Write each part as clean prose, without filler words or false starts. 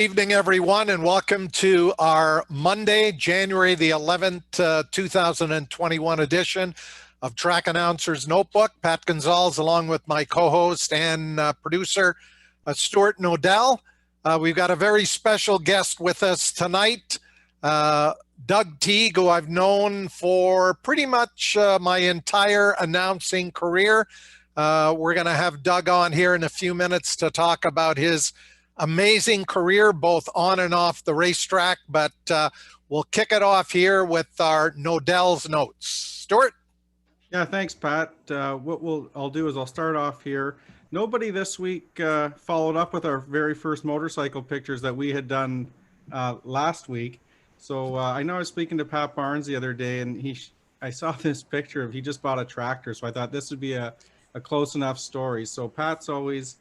Evening, everyone, and welcome to our Monday, January the 11th, 2021 edition of Track Announcer's Notebook. Pat Gonzalez, along with my co-host and producer, Stuart Nodell. We've got a very special guest with us tonight, Doug Teague, who I've known for pretty much my entire announcing career. We're going to have Doug on here in a few minutes to talk about his amazing career, both on and off the racetrack, but we'll kick it off here with our Nodell's notes. Stuart? Yeah, thanks, Pat. I'll do is I'll start off here. Nobody this week followed up with our very first motorcycle pictures that we had done last week. So I know I was speaking to Pat Barnes the other day, and I saw this picture of he just bought a tractor. So I thought this would be a close enough story. So Pat's always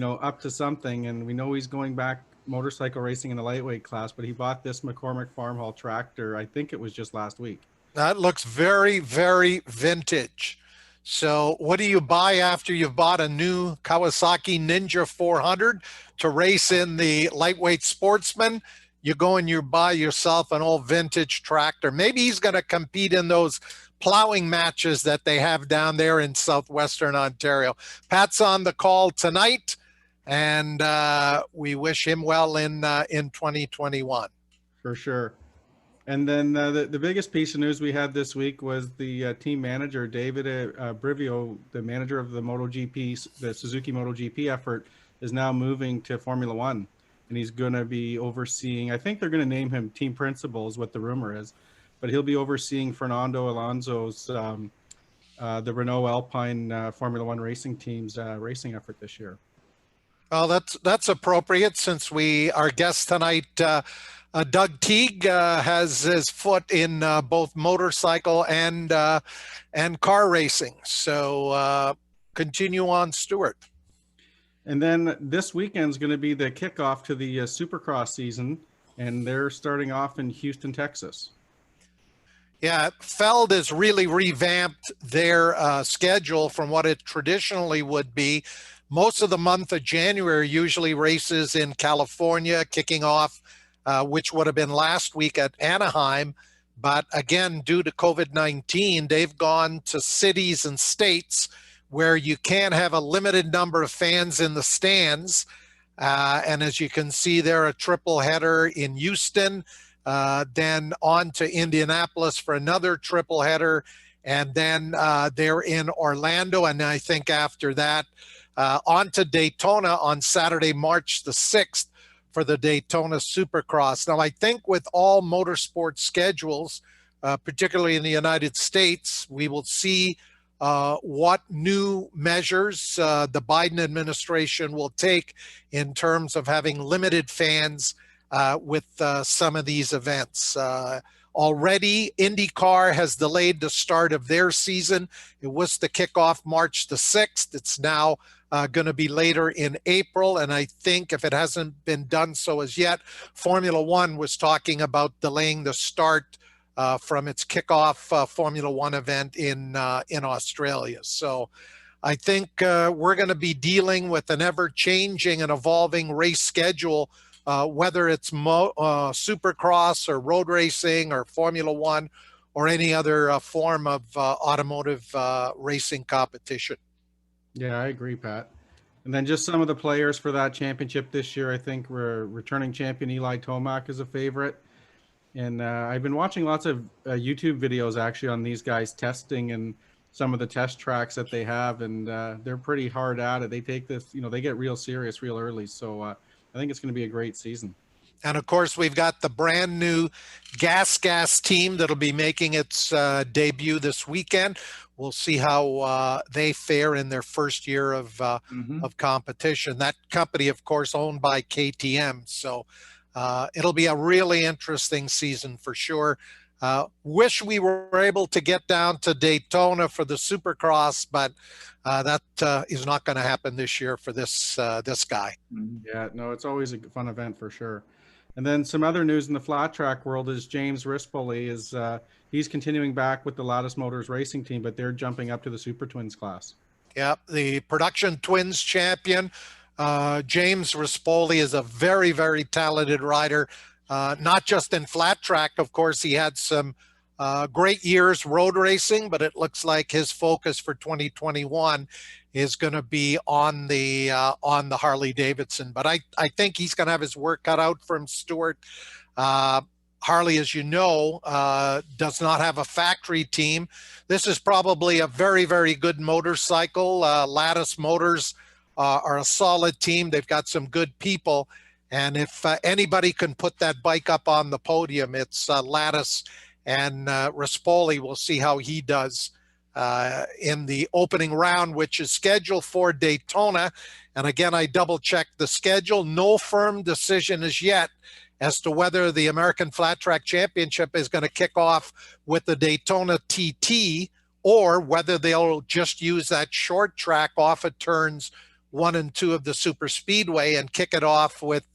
up to something, and we know he's going back motorcycle racing in the lightweight class, but he bought this McCormick Farmhaul tractor. I think it was just last week. That looks very, very vintage. So what do you buy after you've bought a new Kawasaki Ninja 400 to race in the lightweight sportsman? You go and you buy yourself an old vintage tractor. Maybe he's going to compete in those plowing matches that they have down there in southwestern Ontario. Pat's on the call tonight, and we wish him well in 2021. For sure. And then the biggest piece of news we had this week was the team manager, David Brivio, the manager of the MotoGP, the Suzuki MotoGP effort, is now moving to Formula One. And he's going to be overseeing, I think they're going to name him team principal is what the rumor is, but he'll be overseeing Fernando Alonso's, the Renault Alpine Formula One racing team's racing effort this year. Well, that's appropriate, since our guest tonight, Doug Teague, has his foot in both motorcycle and car racing. So continue on, Stuart. And then this weekend's going to be the kickoff to the Supercross season, and they're starting off in Houston, Texas. Yeah, Feld has really revamped their schedule from what it traditionally would be. Most of the month of January usually races in California, kicking off, which would have been last week at Anaheim. But again, due to COVID-19, they've gone to cities and states where you can have a limited number of fans in the stands. And as you can see there, a triple header in Houston, then on to Indianapolis for another triple header. And then they're in Orlando. And I think after that, on to Daytona on Saturday, March the 6th for the Daytona Supercross. Now, I think with all motorsport schedules, particularly in the United States, we will see what new measures the Biden administration will take in terms of having limited fans with some of these events. Already, IndyCar has delayed the start of their season. It was to kick off March the 6th. It's now going to be later in April. And I think if it hasn't been done so as yet, Formula One was talking about delaying the start from its kickoff Formula One event in Australia. So I think we're going to be dealing with an ever-changing and evolving race schedule, whether it's Supercross or road racing or Formula One or any other form of automotive racing competition. Yeah, I agree, Pat. And then just some of the players for that championship this year, I think returning champion Eli Tomac is a favorite. And I've been watching lots of YouTube videos actually on these guys testing and some of the test tracks that they have, and they're pretty hard at it. They take this, they get real serious real early. So I think it's going to be a great season. And of course, we've got the brand new Gas team that'll be making its debut this weekend. We'll see how they fare in their first year of competition. That company, of course, owned by KTM. So it'll be a really interesting season for sure. Wish we were able to get down to Daytona for the Supercross, but that is not going to happen this year for this guy. Yeah, no, it's always a fun event for sure. And then some other news in the flat track world is James Rispoli is he's continuing back with the Lattice Motors racing team, but they're jumping up to the Super Twins class. Yeah, the Production Twins champion James Rispoli is a very, very talented rider, not just in flat track. Of course, he had some great years road racing, but it looks like his focus for 2021 is going to be on the Harley Davidson. But I think he's going to have his work cut out for him, Stuart. Harley, as you know, does not have a factory team. This is probably a very, very good motorcycle. Lattice Motors are a solid team. They've got some good people. And if anybody can put that bike up on the podium, it's Lattice and Rispoli. We'll see how he does in the opening round, which is scheduled for Daytona. And again, I double checked the schedule. No firm decision as yet as to whether the American Flat Track Championship is going to kick off with the Daytona TT or whether they'll just use that short track off of turns 1 and 2 of the super speedway and kick it off with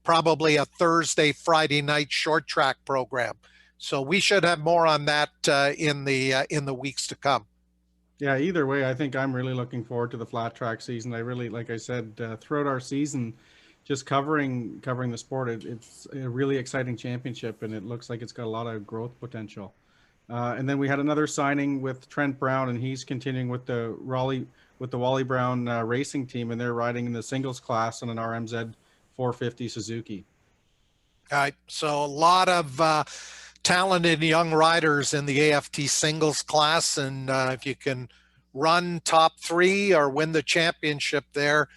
probably a Thursday, Friday night short track program. So we should have more on that in the weeks to come. Yeah, either way, I think I'm really looking forward to the flat track season. I really, like I said, throughout our season, just covering the sport, it's a really exciting championship, and it looks like it's got a lot of growth potential. And then we had another signing with Trent Brown, and he's continuing with the Wally Brown racing team, and they're riding in the singles class on an RMZ 450 Suzuki. All right, so a lot of talented young riders in the AFT singles class, and if you can run top 3 or win the championship there,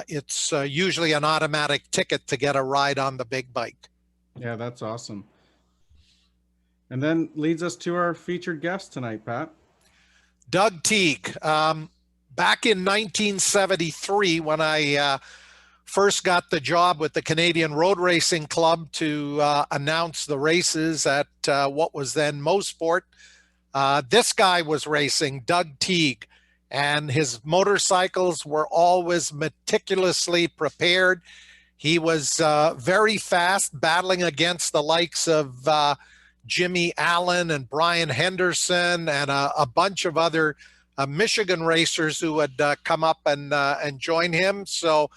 it's usually an automatic ticket to get a ride on the big bike. Yeah, that's awesome. And then leads us to our featured guest tonight, Pat. Doug Teague. Back in 1973, when I first got the job with the Canadian Road Racing Club to announce the races at what was then Mosport, this guy was racing, Doug Teague. And his motorcycles were always meticulously prepared. He was very fast, battling against the likes of Jimmy Allen and Brian Henderson and a bunch of other Michigan racers who had come up and join him. So,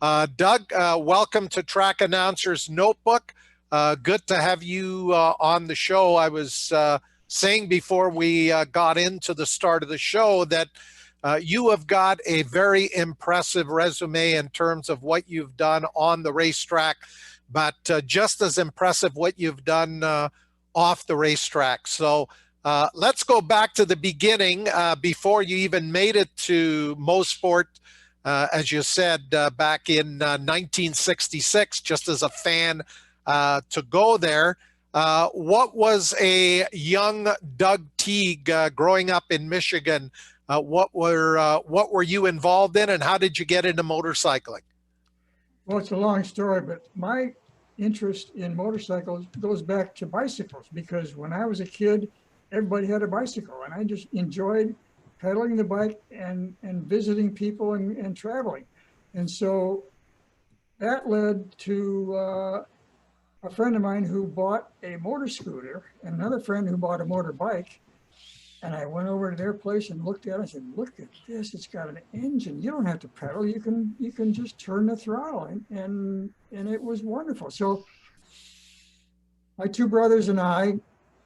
Doug, welcome to Track Announcer's Notebook. Good to have you on the show. I was saying before we got into the start of the show that you have got a very impressive resume in terms of what you've done on the racetrack, but just as impressive what you've done off the racetrack. So let's go back to the beginning before you even made it to Mosport, as you said, back in 1966, just as a fan to go there. What was a young Doug Teague growing up in Michigan? What were you involved in, and how did you get into motorcycling? Well, it's a long story, but my interest in motorcycles goes back to bicycles, because when I was a kid, everybody had a bicycle, and I just enjoyed pedaling the bike and visiting people and traveling. And so that led to a friend of mine who bought a motor scooter and another friend who bought a motorbike. And I went over to their place and looked at it. I said, "Look at this! It's got an engine. You don't have to pedal. You can just turn the throttle." And it was wonderful. So my 2 brothers and I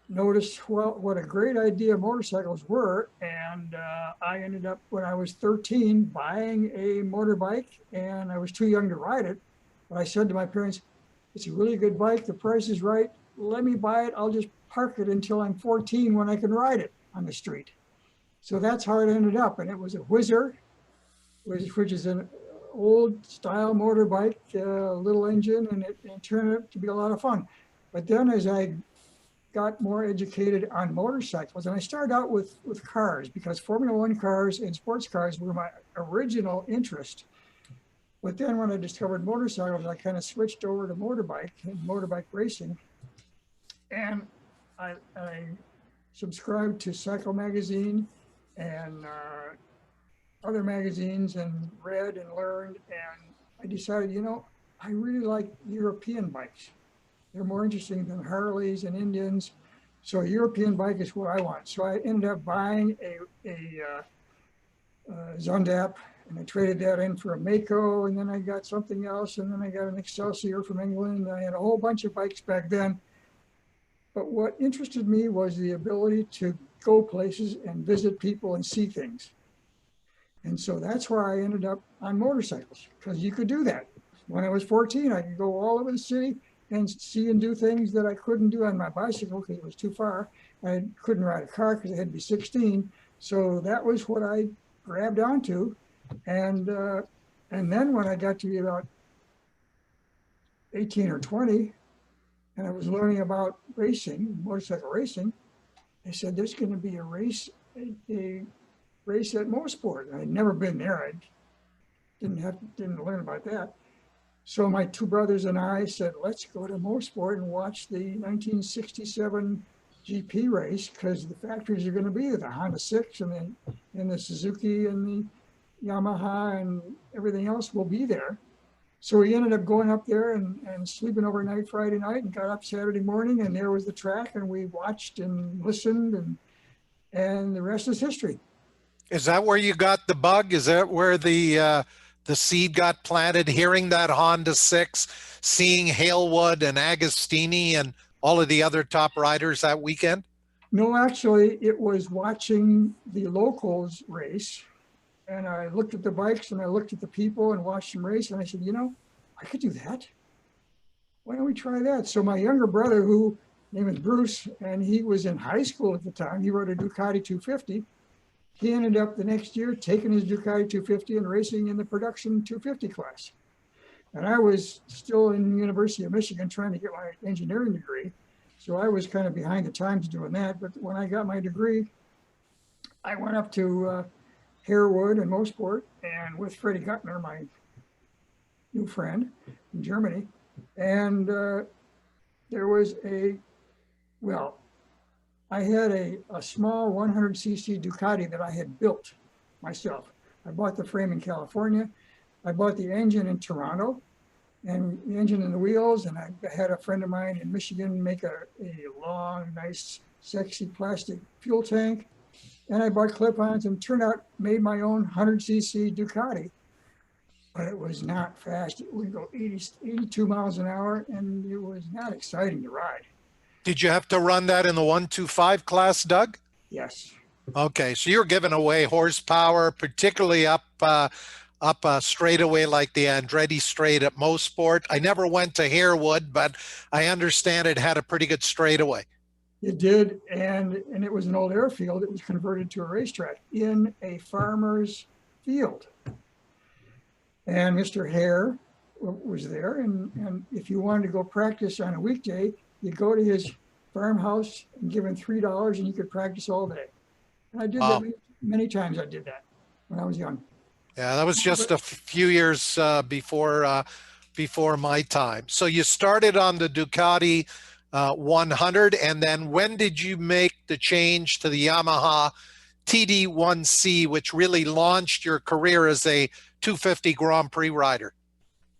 noticed what a great idea motorcycles were, and I ended up, when I was 13, buying a motorbike, and I was too young to ride it. But I said to my parents, "It's a really good bike. The price is right. Let me buy it. I'll just park it until I'm 14 when I can ride it on the street." So that's how it ended up. And it was a Whizzer, which is an old style motorbike, little engine, and it turned out to be a lot of fun. But then as I got more educated on motorcycles, and I started out with cars, because Formula One cars and sports cars were my original interest. But then when I discovered motorcycles, I kind of switched over to motorbike and motorbike racing. And I subscribed to Cycle Magazine and other magazines, and read and learned. And I decided, I really like European bikes. They're more interesting than Harleys and Indians. So a European bike is what I want. So I ended up buying a Zundap And I traded that in for a Mako, and then I got something else, and then I got an Excelsior from England. I had a whole bunch of bikes back then. But what interested me was the ability to go places and visit people and see things. And so that's why I ended up on motorcycles, because you could do that. When I was 14, I could go all over the city and see and do things that I couldn't do on my bicycle because it was too far. I couldn't ride a car because I had to be 16. So that was what I grabbed onto. And then when I got to be about 18 or 20, and I was learning about racing, motorcycle racing, they said there's going to be a race at Mosport. I'd never been there. I didn't learn about that. So my two brothers and I said, let's go to Mosport and watch the 1967 GP race, because the factories are going to be there, the Honda 6 and the Suzuki and the Yamaha and everything else will be there. So we ended up going up there and sleeping overnight Friday night and got up Saturday morning, and there was the track, and we watched and listened, and the rest is history. Is that where you got the bug? Is that where the seed got planted, hearing that Honda 6, seeing Halewood and Agostini and all of the other top riders that weekend? No, actually, it was watching the locals race. And I looked at the bikes and I looked at the people and watched them race. And I said, you know, I could do that. Why don't we try that? So my younger brother, who name is Bruce, and he was in high school at the time, he rode a Ducati 250. He ended up the next year taking his Ducati 250 and racing in the production 250 class. And I was still in the University of Michigan trying to get my engineering degree. So I was kind of behind the times doing that. But when I got my degree, I went up to Harewood and Mosport, and with Freddie Guttner, my new friend in Germany. And there was I had a small 100cc Ducati that I had built myself. I bought the frame in California. I bought the engine in Toronto, and the engine and the wheels. And I had a friend of mine in Michigan make a long, nice, sexy plastic fuel tank. And I bought clip-ons and turned out, made my own 100cc Ducati. But it was not fast. It would go 82 miles an hour, and it was not exciting to ride. Did you have to run that in the 125 class, Doug? Yes. Okay, so you're giving away horsepower, particularly up a straightaway like the Andretti straight at Mosport. I never went to Harewood, but I understand it had a pretty good straightaway. It did, and it was an old airfield. It was converted to a racetrack in a farmer's field. And Mr. Hare was there, and if you wanted to go practice on a weekday, you go to his farmhouse and give him $3, and you could practice all day. And I did that many times. I did that when I was young. Yeah, that was just a few years before my time. So you started on the Ducati 100, and then when did you make the change to the Yamaha TD1C, which really launched your career as a 250 Grand Prix rider?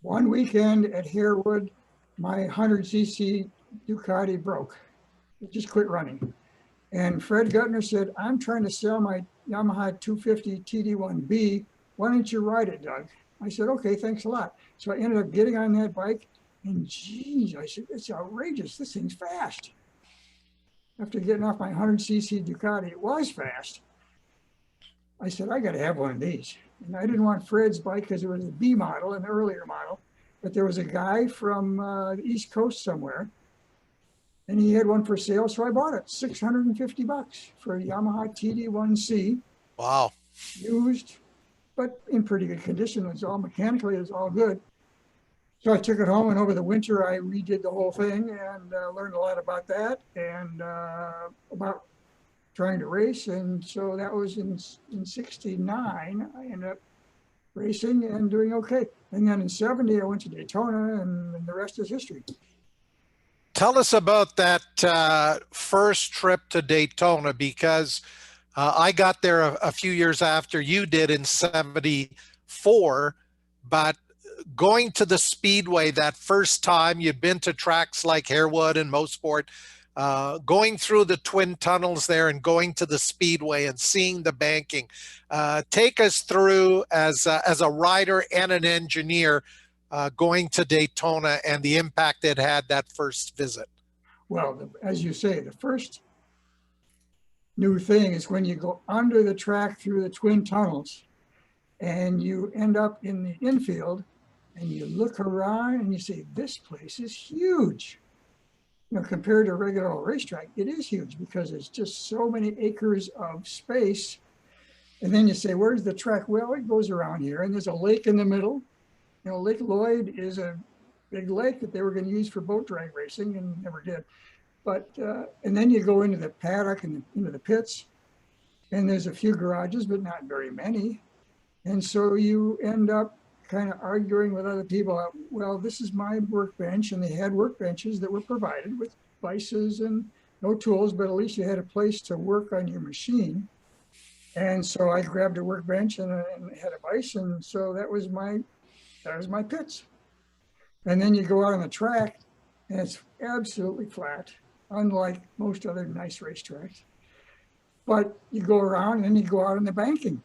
One weekend at Harewood, my 100cc Ducati broke. It just quit running. And Fred Guttner said, I'm trying to sell my Yamaha 250 TD1B. Why don't you ride it, Doug? I said, okay, thanks a lot. So I ended up getting on that bike, and geez, I said, it's outrageous. This thing's fast. After getting off my 100cc Ducati, it was fast. I said, I got to have one of these. And I didn't want Fred's bike because it was a B model, an earlier model. But there was a guy from the East Coast somewhere, and he had one for sale, so I bought it. $650 for a Yamaha TD1C. Wow. Used, but in pretty good condition. It was all mechanically, it was all good. So I took it home, and over the winter I redid the whole thing and learned a lot about that and about trying to race. And so that was in 69. I ended up racing and doing okay. And then in 70, I went to Daytona, and the rest is history. Tell us about that first trip to Daytona, because I got there a few years after you did in 74, but going to the Speedway that first time, you'd been to tracks like Harewood and Mosport, going through the twin tunnels there and going to the speedway and seeing the banking. Take us through as a rider and an engineer going to Daytona and the impact it had that first visit. Well, as you say, the first new thing is when you go under the track through the twin tunnels and you end up in the infield and you look around and you say, this place is huge. You know, compared to a regular racetrack, it is huge because there's just so many acres of space. And then you say, where's the track? Well, it goes around here and there's a lake in the middle. You know, Lake Lloyd is a big lake that they were going to use for boat drag racing and never did. But, and then you go into the paddock and into the pits and there's a few garages, but not very many. And so you end up kind of arguing with other people. Well, this is my workbench, and they had workbenches that were provided with vices and no tools, but at least you had a place to work on your machine. And so I grabbed a workbench and had a vice, and so that was my pits. And then you go out on the track, and it's absolutely flat, unlike most other nice racetracks. But you go around, and then you go out on the banking.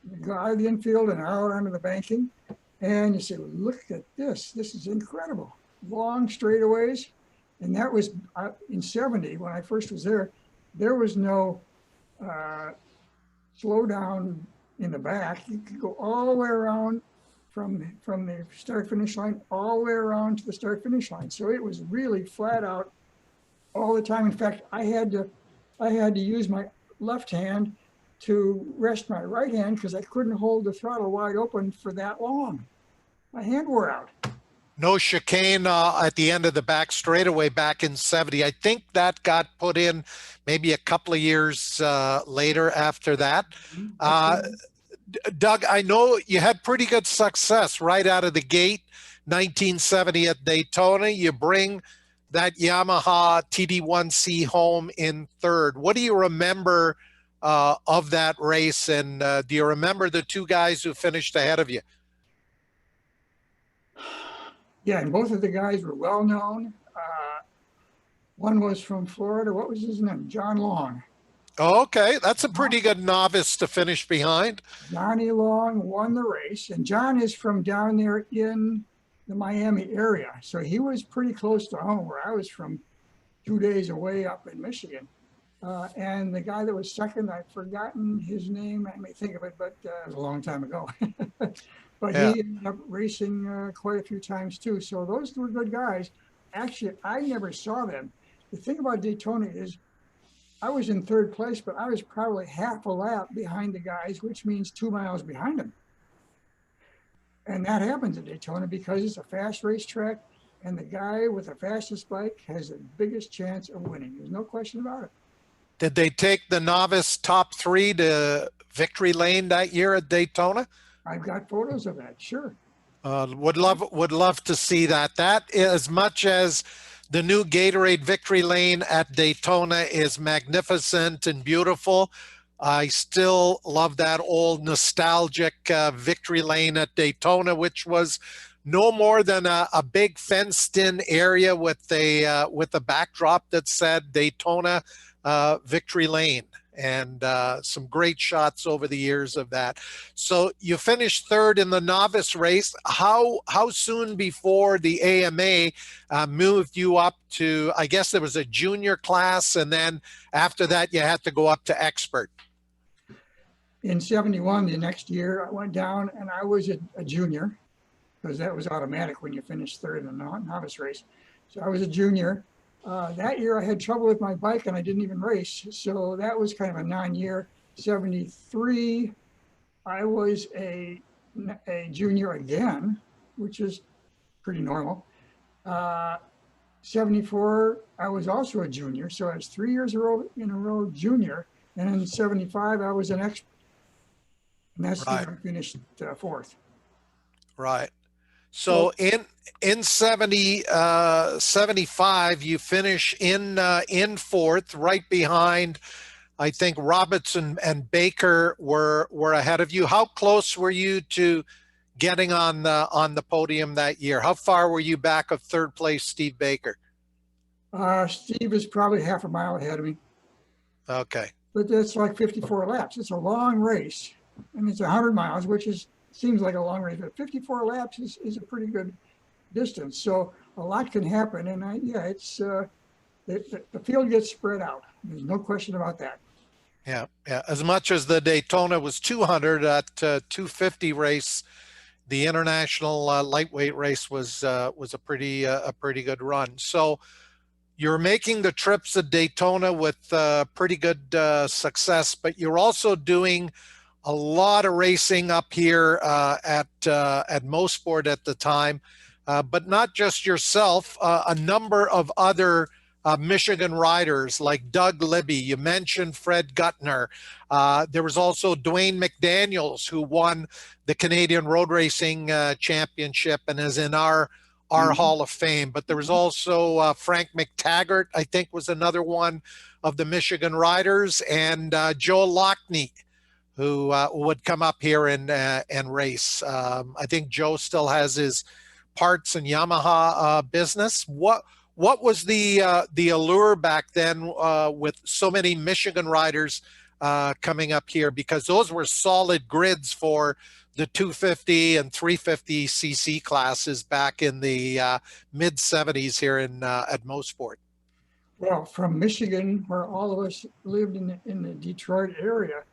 You go out of the infield and out onto the banking. And you say, well, look at this. This is incredible. Long straightaways. And that was in 70, when I first was there, there was no slow down in the back. You could go all the way around from the start-finish line, all the way around to the start-finish line. So it was really flat out all the time. In fact, I had to use my left hand to rest my right hand because I couldn't hold the throttle wide open for that long. My hand wore out. No chicane at the end of the back straightaway back in 70. I think that got put in maybe a couple of years later after that. Doug, I know you had pretty good success right out of the gate, 1970 at Daytona. You bring that Yamaha TD1C home in third. What do you remember of that race? And do you remember the two guys who finished ahead of you? Yeah, and both of the guys were well known. One was from Florida. What was his name? John Long. Oh, okay, that's a pretty good novice to finish behind. Johnny Long won the race, and John is from down there in the Miami area. So he was pretty close to home, where I was from 2 days away up in Michigan. And the guy that was second, I've forgotten his name. I may think of it, but it was a long time ago. But yeah, he ended up racing quite a few times too. So those were good guys. Actually, I never saw them. The thing about Daytona is I was in third place, but I was probably half a lap behind the guys, which means 2 miles behind them. And that happens at Daytona because it's a fast racetrack, and the guy with the fastest bike has the biggest chance of winning. There's no question about it. Did they take the novice top three to victory lane that year at Daytona? I've got photos of that, sure. Would love to see that. That, as much as the new Gatorade victory lane at Daytona is magnificent and beautiful, I still love that old nostalgic victory lane at Daytona, which was no more than a big fenced-in area with a backdrop that said Daytona victory lane. And some great shots over the years of that. So you finished third in the novice race. How soon before the AMA moved you up to, I guess there was a junior class, and then after that you had to go up to expert? In 71, the next year, I went down and I was a junior, because that was automatic when you finished third in the novice race. So I was a junior. That year I had trouble with my bike and I didn't even race. So that was kind of a non-year. 73, I was a junior again, which is pretty normal. 74, I was also a junior. So I was 3 years in a row junior. And in 75, I was an expert. And that's right. I finished fourth. Right. So in 75, you finish in fourth, right behind, I think Robertson and Baker were ahead of you. How close were you to getting on the podium that year? How far were you back of third place Steve Baker? Steve is probably half a mile ahead of me, Okay. but that's like 54 laps. It's a long race, and it's 100 miles, which seems like a long race, but 54 laps is a pretty good distance. So a lot can happen, and it's the field gets spread out. There's no question about that. Yeah. Yeah. As much as the Daytona was 200, at 250 race, the international lightweight race was a pretty good run. So you're making the trips to Daytona with pretty good success, but you're also doing a lot of racing up here at Mosport at the time, but not just yourself. A number of other Michigan riders like Doug Libby. You mentioned Fred Guttner. There was also Dwayne McDaniels, who won the Canadian Road Racing Championship and is in our Hall of Fame. But there was also Frank McTaggart, I think, was another one of the Michigan riders, and Joe Lockney, who would come up here and race. I think Joe still has his parts and Yamaha business. What was the allure back then with so many Michigan riders coming up here? Because those were solid grids for the 250 and 350 cc classes back in the mid 70s here at Mosport. Well, from Michigan, where all of us lived in the Detroit area,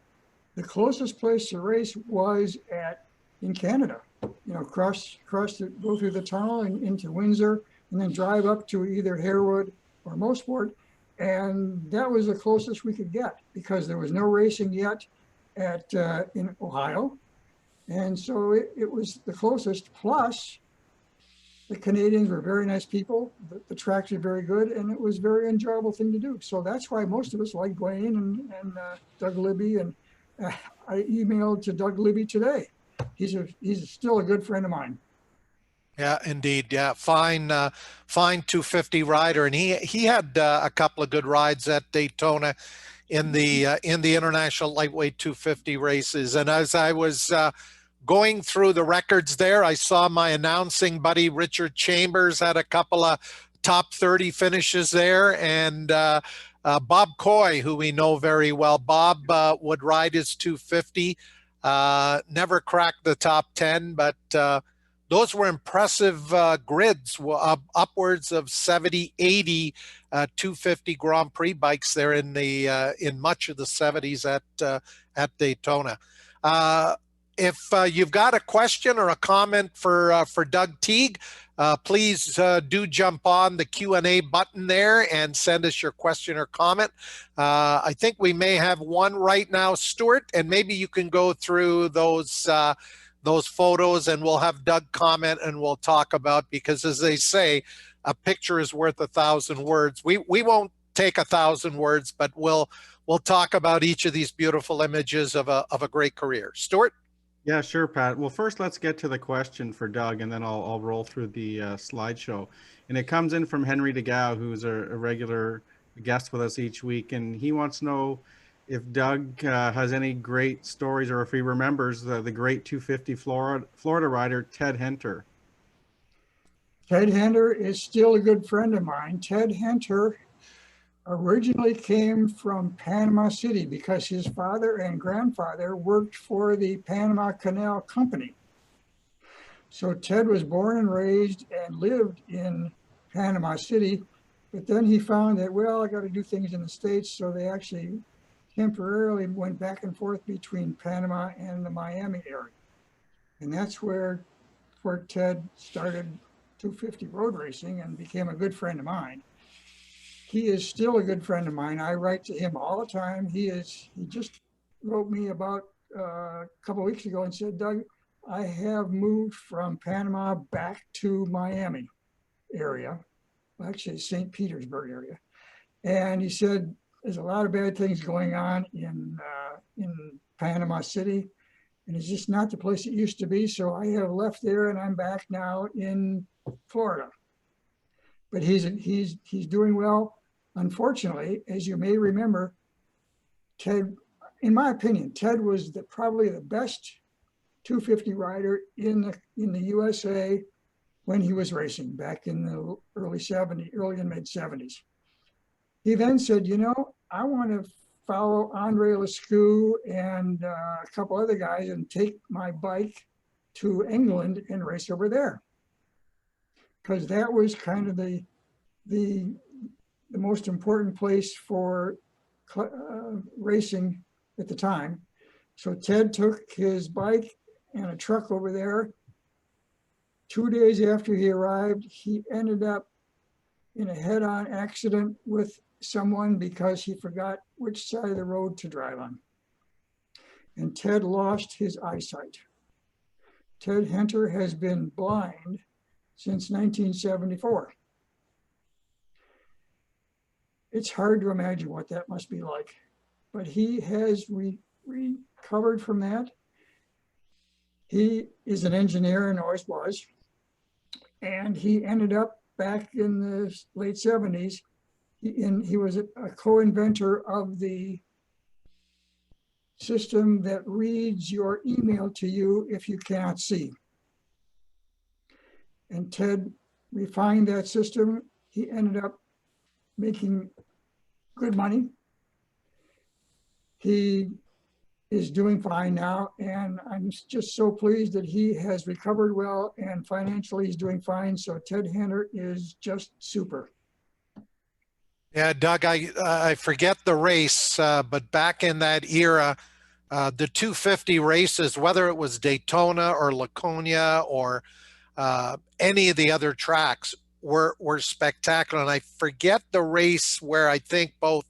the closest place to race was in Canada. You know, go through the tunnel and into Windsor, and then drive up to either Harewood or Mosport, and that was the closest we could get because there was no racing yet in Ohio, and so it was the closest. Plus, the Canadians were very nice people. The tracks were very good, and it was a very enjoyable thing to do. So that's why most of us like Dwayne and Doug Libby, and I emailed to Doug Libby today. He's still a good friend of mine. Yeah, indeed. Yeah, fine 250 rider, and he had a couple of good rides at Daytona in the international lightweight 250 races. And as I was going through the records there, I saw my announcing buddy Richard Chambers had a couple of top 30 finishes there, and Bob Coy, who we know very well. Bob would ride his 250, never cracked the top 10, but those were impressive grids, upwards of 70, 80 250 Grand Prix bikes there in much of the 70s at Daytona. If you've got a question or a comment for Doug Teague, please do jump on the Q&A button there and send us your question or comment. I think we may have one right now, Stuart, and maybe you can go through those photos and we'll have Doug comment and we'll talk about, because as they say, a picture is worth 1,000 words. We won't take 1,000 words, but we'll talk about each of these beautiful images of a great career. Stuart? Yeah, sure, Pat. Well, first let's get to the question for Doug, and then I'll roll through the slideshow. And it comes in from Henry DeGao, who's a regular guest with us each week, and he wants to know if Doug has any great stories, or if he remembers the great 250 Florida rider Ted Henter. Ted Henter is still a good friend of mine. Ted Henter originally came from Panama City because his father and grandfather worked for the Panama Canal Company. So Ted was born and raised and lived in Panama City, but then he found that, well, I got to do things in the States, so they actually temporarily went back and forth between Panama and the Miami area. And that's where Ted started 250 road racing and became a good friend of mine. He is still a good friend of mine. I write to him all the time. He just wrote me about a couple of weeks ago and said, Doug, I have moved from Panama back to Miami area, actually St. Petersburg area. And he said, there's a lot of bad things going on in Panama City, and it's just not the place it used to be. So I have left there and I'm back now in Florida. But he's doing well. Unfortunately, as you may remember, Ted, in my opinion, Ted was probably the best 250 rider in the USA when he was racing back in the early and mid 70s. He then said, you know, I want to follow Andre Lescue and a couple other guys and take my bike to England and race over there. Because that was kind of the most important place for racing at the time. So Ted took his bike and a truck over there. 2 days after he arrived, he ended up in a head-on accident with someone because he forgot which side of the road to drive on. And Ted lost his eyesight. Ted Henter has been blind since 1974. It's hard to imagine what that must be like, but he has recovered from that. He is an engineer and always was. And he ended up back in the late 70s. He was a co-inventor of the system that reads your email to you if you cannot see. And Ted refined that system. He ended up making good money. He is doing fine now, and I'm just so pleased that he has recovered well and financially he's doing fine. So Ted Henter is just super. Yeah, Doug, I forget the race, but back in that era, the 250 races, whether it was Daytona or Laconia or any of the other tracks, were spectacular. And I forget the race where I think both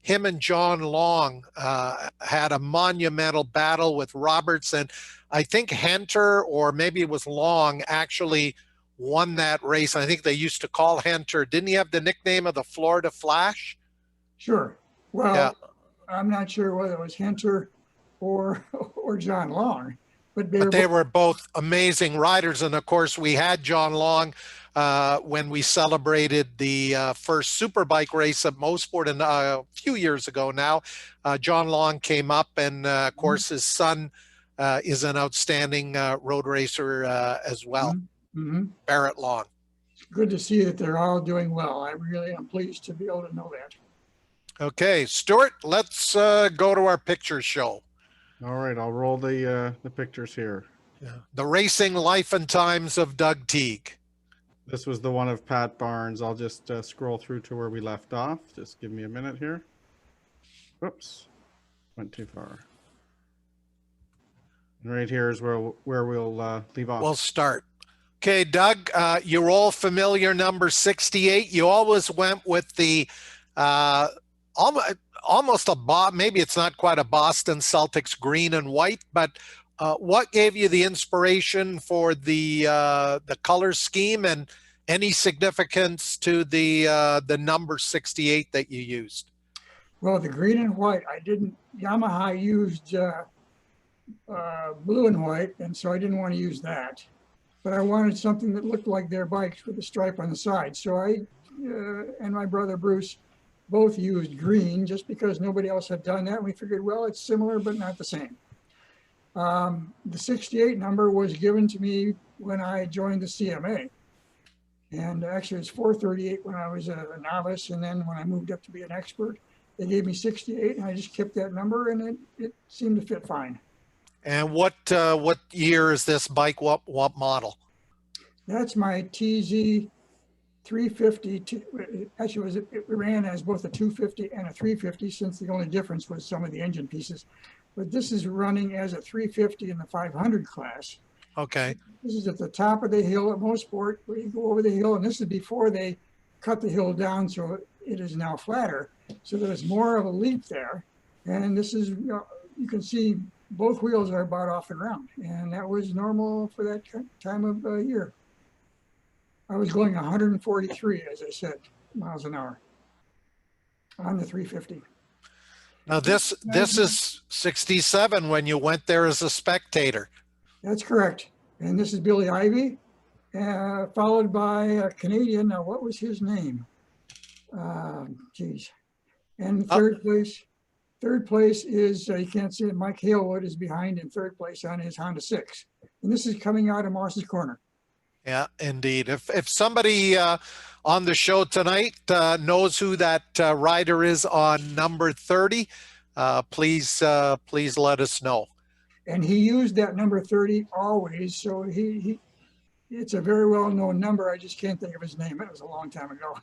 him and John Long had a monumental battle with Roberts, and I think Henter, or maybe it was Long, actually won that race. I think they used to call Henter, didn't he have the nickname of the Florida Flash? Sure. Well, yeah. I'm not sure whether it was Henter or John Long, but they were both amazing riders. And of course, we had John Long when we celebrated the first Superbike race at Mosport a few years ago now. John Long came up, and of course his son is an outstanding road racer as well. Mm-hmm. Barrett Long. It's good to see that they're all doing well. I really am pleased to be able to know that. Okay, Stuart, let's go to our picture show. All right, I'll roll the pictures here. Yeah. The Racing Life and Times of Doug Teague. This was the one of Pat Barnes. I'll just scroll through to where we left off. Just give me a minute here. Whoops, went too far. And right here is where we'll leave off. We'll start. Okay, Doug, you're all familiar, number 68. You always went with the almost maybe it's not quite a Boston Celtics green and white, but what gave you the inspiration for the color scheme, and any significance to the number 68 that you used? Well, the green and white, Yamaha used blue and white, and so I didn't want to use that. But I wanted something that looked like their bikes with a stripe on the side. So I and my brother Bruce both used green just because nobody else had done that. And we figured, well, it's similar, but not the same. The 68 number was given to me when I joined the CMA. And actually it's 438 when I was a novice. And then when I moved up to be an expert, they gave me 68, and I just kept that number, and it seemed to fit fine. And what year is this bike? What model? That's my TZ 350. Actually, it ran as both a 250 and a 350, since the only difference was some of the engine pieces. But this is running as a 350 in the 500 class. Okay. This is at the top of the hill at Mosport, where you go over the hill, and this is before they cut the hill down, so it is now flatter. So there's more of a leap there, and this is, you can see both wheels are about off the ground, and that was normal for that time of year. I was going 143, as I said, miles an hour on the 350. Now this is 67 when you went there as a spectator. That's correct. And this is Billy Ivy, followed by a Canadian. Now, what was his name? Geez. And third place is, you can't see it, Mike Halewood is behind in third place on his Honda 6. And this is coming out of Moss's Corner. Yeah, indeed. If somebody on the show tonight knows who that rider is on number 30, please let us know. And he used that number 30 always. So it's a very well-known number. I just can't think of his name. It was a long time ago.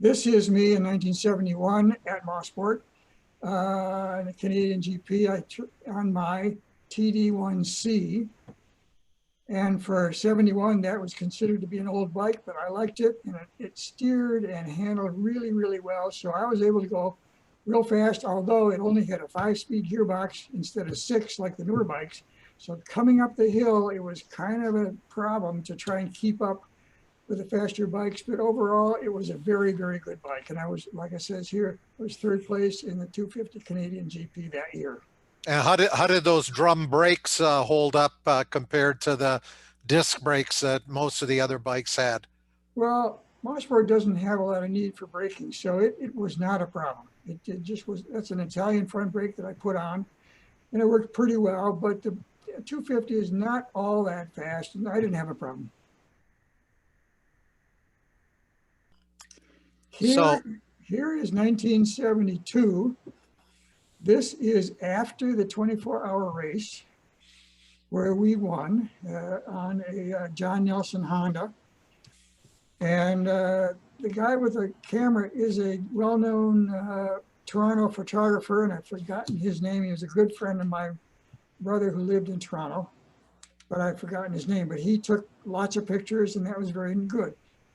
This is me in 1971 at Mosport, in the Canadian GP, on my TD1C. And for 71, that was considered to be an old bike, but I liked it, and it steered and handled really, really well. So I was able to go real fast, although it only had a 5-speed gearbox instead of 6 like the newer bikes. So coming up the hill, it was kind of a problem to try and keep up with the faster bikes, but overall it was a very, very good bike. And I was, like I says here, I was 3rd place in the 250 Canadian GP that year. And how did those drum brakes hold up compared to the disc brakes that most of the other bikes had? Well, Mosport doesn't have a lot of need for braking, so it was not a problem. It just was. That's an Italian front brake that I put on, and it worked pretty well, but the 250 is not all that fast, and I didn't have a problem. Here is 1972. This is after the 24-hour race where we won on a John Nelson Honda. And the guy with the camera is a well-known Toronto photographer, and I've forgotten his name. He was a good friend of my brother who lived in Toronto, but I've forgotten his name. But he took lots of pictures, and that was very good.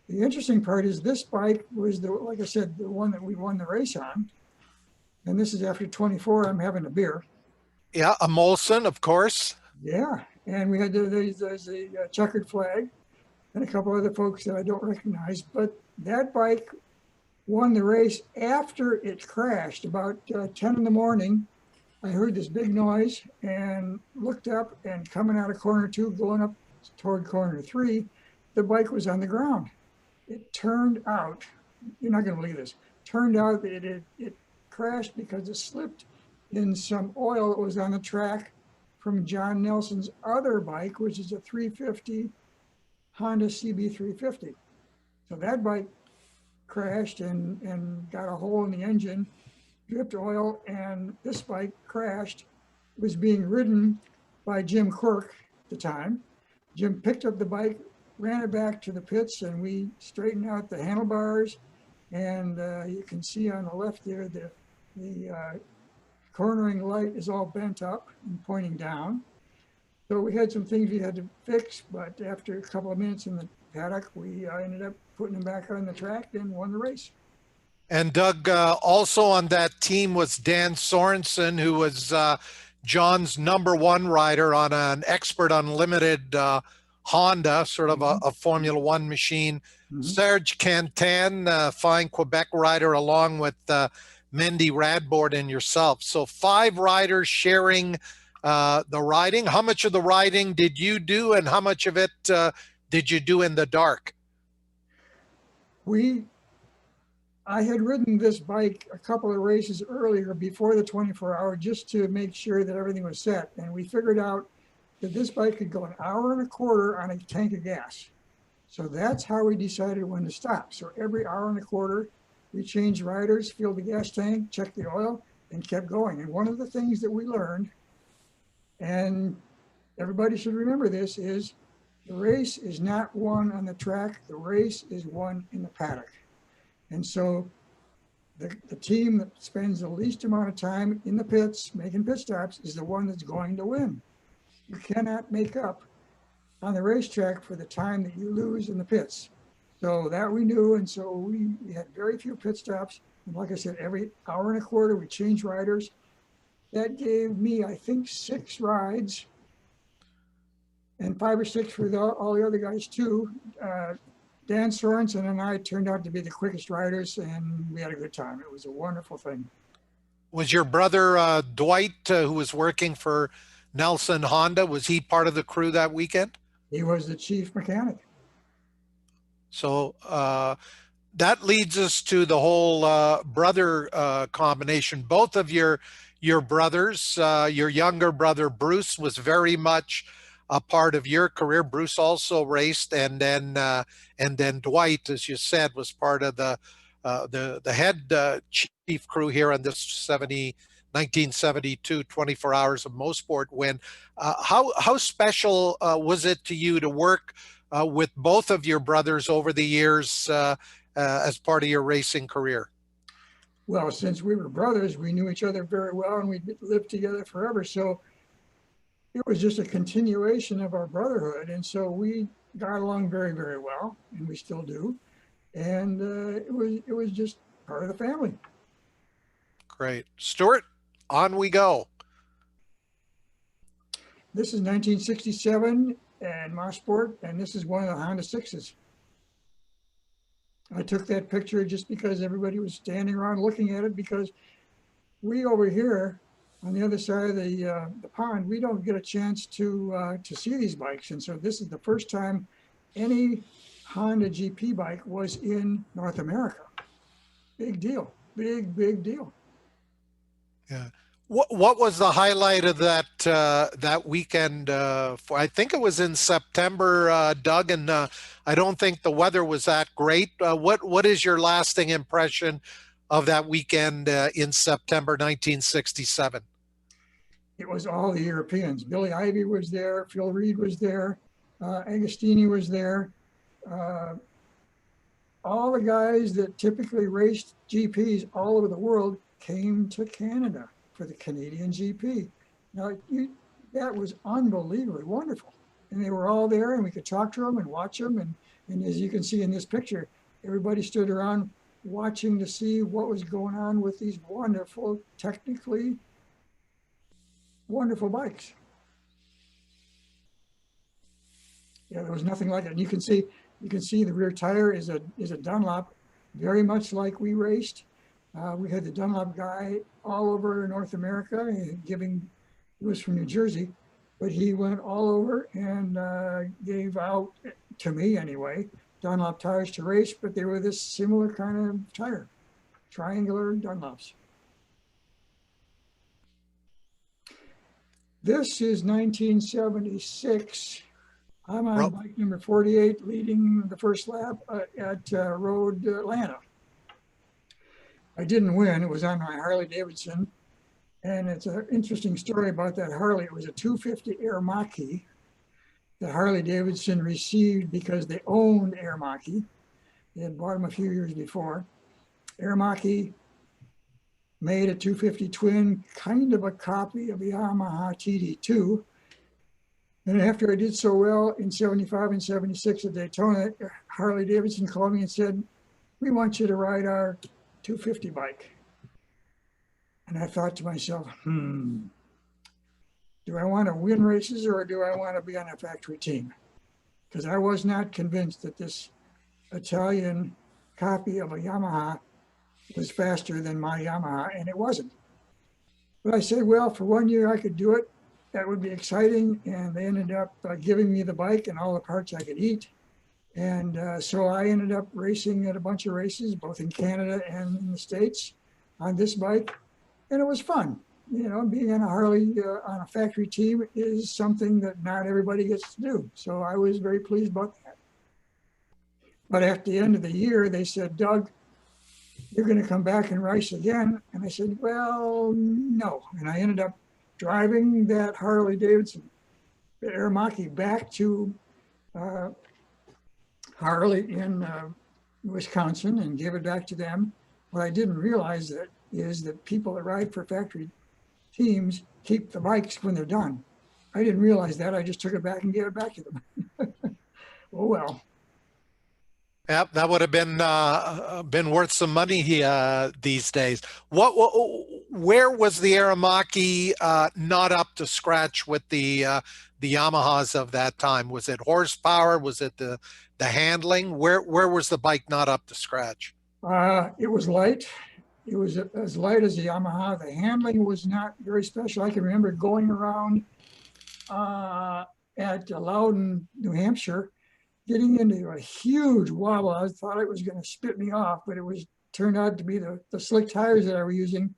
The interesting part is this bike was, like I said, the one that we won the race on. And this is after 24, I'm having a beer. Yeah, a Molson, of course. Yeah, and we had there's a checkered flag and a couple other folks that I don't recognize. But that bike won the race after it crashed. About 10 in the morning, I heard this big noise and looked up, and coming out of corner 2, going up toward corner 3, the bike was on the ground. It turned out, you're not going to believe this, turned out that it crashed because it slipped in some oil that was on the track from John Nelson's other bike, which is a 350 Honda CB350. So that bike crashed and got a hole in the engine, dripped oil, and this bike crashed. It was being ridden by Jim Quirk at the time. Jim picked up the bike, ran it back to the pits, and we straightened out the handlebars. And you can see on the left there, the cornering light is all bent up and pointing down. So we had some things we had to fix, but after a couple of minutes in the paddock, we ended up putting them back on the track and won the race. And Doug, also on that team was Dan Sorensen, who was John's #1 rider on an Expert Unlimited Honda, sort of a Formula One machine. Serge Cantan, fine Quebec rider, along with Mendy Radbourne and yourself. So 5 riders sharing the riding. How much of the riding did you do, and how much of it did you do in the dark? I had ridden this bike a couple of races earlier before the 24-hour just to make sure that everything was set. And we figured out that this bike could go an hour and a quarter on a tank of gas. So that's how we decided when to stop. So every hour and a quarter, we changed riders, filled the gas tank, checked the oil, and kept going. And one of the things that we learned, and everybody should remember this, is the race is not won on the track. The race is won in the paddock. And so the team that spends the least amount of time in the pits making pit stops is the one that's going to win. You cannot make up on the racetrack for the time that you lose in the pits. So that we knew, and so we had very few pit stops. And like I said, every hour and a quarter, we changed riders. That gave me, I think, 6 rides, and 5 or 6 for all the other guys too. Dan Sorensen and I turned out to be the quickest riders, and we had a good time. It was a wonderful thing. Was your brother Dwight, who was working for Nelson Honda, was he part of the crew that weekend? He was the chief mechanic. So that leads us to the whole brother combination. Both of your brothers, your younger brother Bruce was very much a part of your career. Bruce also raced, and then Dwight, as you said, was part of the head chief crew here on this 1972 24 Hours of Motorsport win. How special was it to you to work with both of your brothers over the years as part of your racing career? Well, since we were brothers, we knew each other very well, and we lived together forever. So it was just a continuation of our brotherhood. And so we got along very, very well, and we still do. And it was just part of the family. Great. Stuart, on we go. This is 1967 and Motorsport, and this is one of the Honda 6s. I took that picture just because everybody was standing around looking at it, because we over here on the other side of the pond, we don't get a chance to see these bikes. And so this is the first time any Honda GP bike was in North America. Big deal, big deal. Yeah. What was the highlight of that weekend? I think it was in September, Doug, and I don't think the weather was that great. What is your lasting impression of that weekend in September 1967? It was all the Europeans. Billy Ivy was there, Phil Reed was there, Agostini was there. All the guys that typically raced GPs all over the world came to Canada for the Canadian GP. Now, that was unbelievably wonderful. And they were all there, and we could talk to them and watch them. And as you can see in this picture, everybody stood around watching to see what was going on with these wonderful, technically wonderful bikes. Yeah, there was nothing like it. And you can see the rear tire is a Dunlop, very much like we raced. We had the Dunlop guy all over North America, he was from New Jersey, but he went all over and gave out, to me anyway, Dunlop tires to race, but they were this similar kind of tire, triangular Dunlops. This is 1976. I'm on bike number 48, leading the first lap at Road Atlanta. I didn't win. It was on my Harley Davidson. And it's an interesting story about that Harley. It was a 250 Aramaki that Harley Davidson received because they owned Aramaki. They had bought them a few years before. Aramaki made a 250 twin, kind of a copy of the Yamaha TD2. And after I did so well in 75 and 76 at Daytona, Harley Davidson called me and said, "We want you to ride our 250 bike." And I thought to myself, do I want to win races or do I want to be on a factory team? Because I was not convinced that this Italian copy of a Yamaha was faster than my Yamaha, and it wasn't. But I said, well, for 1 year I could do it. That would be exciting. And they ended up giving me the bike and all the parts I could eat. And so I ended up racing at a bunch of races, both in Canada and in the States on this bike. And it was fun. You know, being on a Harley on a factory team is something that not everybody gets to do. So I was very pleased about that. But at the end of the year, they said, "Doug, you're going to come back and race again." And I said, well, no. And I ended up driving that Harley Davidson, the Aramaki, back to Harley in Wisconsin and gave it back to them. What I didn't realize is that people that ride for factory teams keep the bikes when they're done. I didn't realize that. I just took it back and gave it back to them. Oh, well. Yep, that would have been worth some money these days. Where was the Aramaki not up to scratch with the Yamahas of that time? Was it horsepower? Was it the handling? Where was the bike not up to scratch? It was light. It was as light as the Yamaha. The handling was not very special. I can remember going around at Loudon, New Hampshire, getting into a huge wobble. I thought it was going to spit me off, but it turned out to be the slick tires that I were using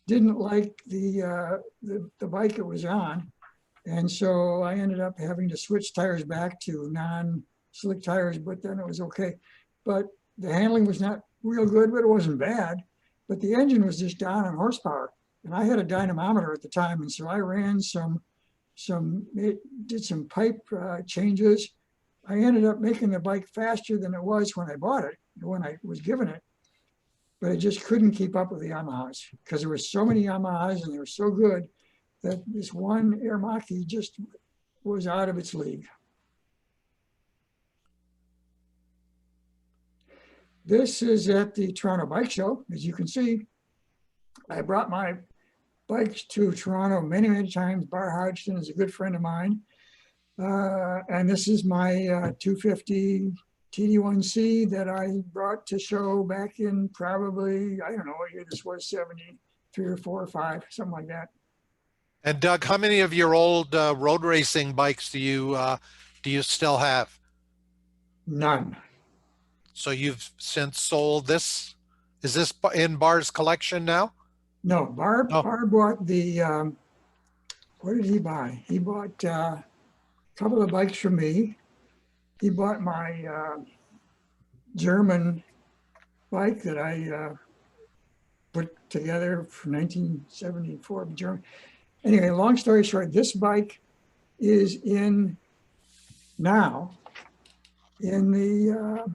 didn't like the bike it was on. And so I ended up having to switch tires back to non-slick tires, but then it was okay. But the handling was not real good, but it wasn't bad. But the engine was just down on horsepower. And I had a dynamometer at the time. And so I ran did some pipe changes. I ended up making the bike faster than it was when I bought it, when I was given it. But I just couldn't keep up with the Yamahas because there were so many Yamahas and they were so good that this one Aramaki just was out of its league. This is at the Toronto Bike Show. As you can see, I brought my bikes to Toronto many, many times. Bar Hodgson is a good friend of mine. And this is my 250 TD1C that I brought to show back in probably, I don't know what year this was, 73 or 4 or 5, something like that. And Doug, how many of your old road racing bikes do you still have? None. So you've since sold this? Is this in Bar's collection now? No, Barb Oh. bought the, what did he buy? He bought a couple of bikes from me. He bought my German bike that I put together for 1974, German. Anyway, long story short, this bike is now in the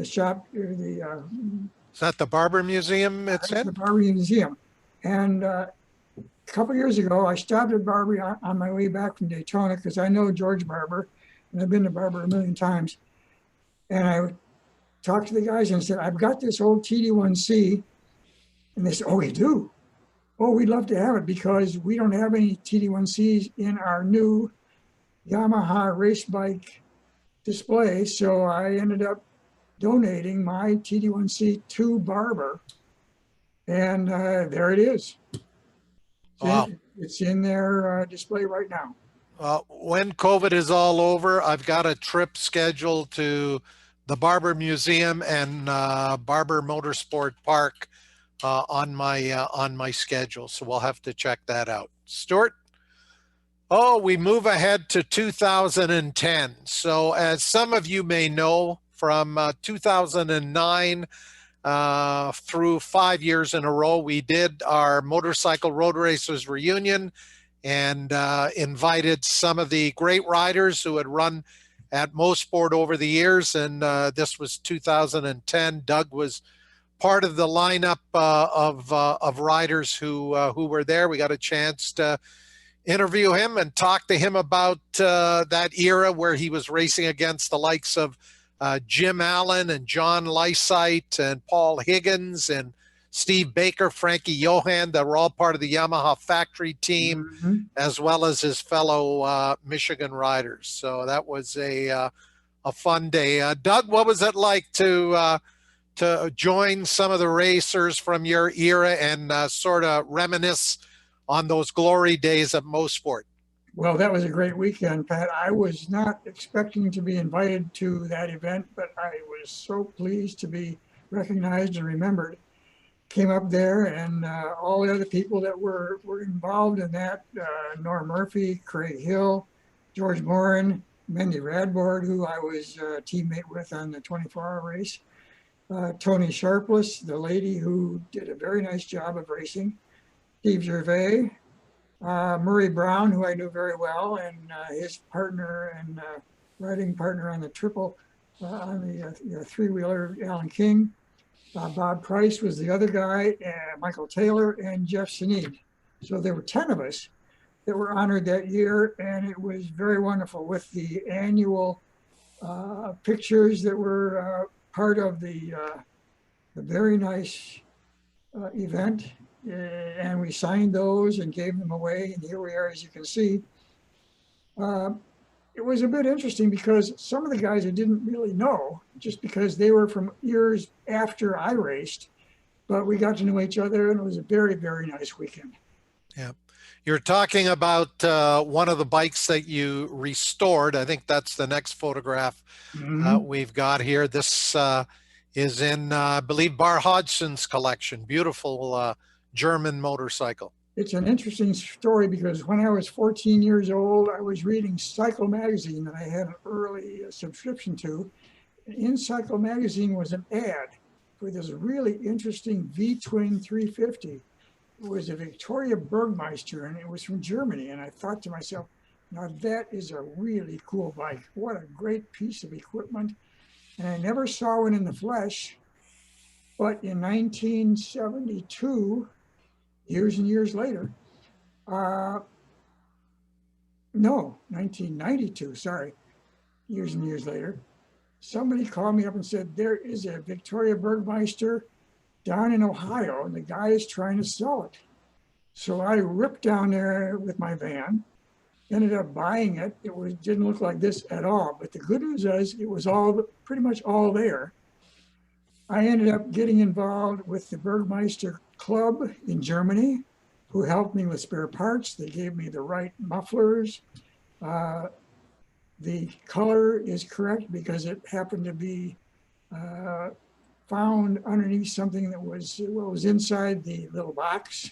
shop, or Is that the Barber Museum it's the in? Barbary Museum. And a couple years ago, I stopped at Barbary on my way back from Daytona because I know George Barber, and I've been to Barber a million times. And I talked to the guys and said, I've got this old TD1C. And they said, oh, we do? Oh, we'd love to have it because we don't have any TD1Cs in our new Yamaha race bike display. So I ended up donating my TD1C to Barber. And there it is. Wow. It's in their display right now. When COVID is all over, I've got a trip scheduled to the Barber Museum and Barber Motorsport Park on my schedule, so we'll have to check that out. Stuart? Oh, we move ahead to 2010. So as some of you may know, from 2009 through 5 years in a row, we did our Motorcycle Road Racers reunion and invited some of the great riders who had run at Mosport over the years. And this was 2010. Doug was part of the lineup of riders who were there. We got a chance to interview him and talk to him about that era where he was racing against the likes of Jim Allen and John Lysite and Paul Higgins and Steve Baker, Frankie Johan, that were all part of the Yamaha factory team, as well as his fellow Michigan riders. So that was a fun day. Doug, what was it like to join some of the racers from your era and sort of reminisce on those glory days at Mosport? Well, that was a great weekend, Pat. I was not expecting to be invited to that event, but I was so pleased to be recognized and remembered. Came up there, and all the other people that were involved in that, Norm Murphy, Craig Hill, George Morin, Mendy Radboard, who I was a teammate with on the 24-hour race, Tony Sharpless, the lady who did a very nice job of racing, Steve Gervais, Murray Brown, who I knew very well, and his partner and riding partner on the triple, on the three-wheeler, Alan King. Bob Price was the other guy, Michael Taylor, and Jeff Sinead. So there were 10 of us that were honored that year, and it was very wonderful with the annual pictures that were part of the very nice event. And we signed those and gave them away, and here we are, as you can see. It was a bit interesting because some of the guys I didn't really know, just because they were from years after I raced, but we got to know each other, and it was a very, very nice weekend. Yeah. You're talking about one of the bikes that you restored. I think that's the next photograph we've got here. This is in, I believe, Bar Hodgson's collection. Beautiful German motorcycle. It's an interesting story because when I was 14 years old, I was reading Cycle Magazine that I had an early subscription to. In Cycle Magazine was an ad for this really interesting V-twin 350. It was a Victoria Bergmeister, and it was from Germany. And I thought to myself, now that is a really cool bike. What a great piece of equipment. And I never saw one in the flesh. But in 1972, years and years later, no, 1992, sorry, years and years later, somebody called me up and said, there is a Victoria Bergmeister down in Ohio, and the guy is trying to sell it. So I ripped down there with my van, ended up buying it. It didn't look like this at all, but the good news is it was all pretty much all there. I ended up getting involved with the Bergmeister Club in Germany, who helped me with spare parts. They gave me the right mufflers. The color is correct because it happened to be found underneath something that was, well, it was inside the little box,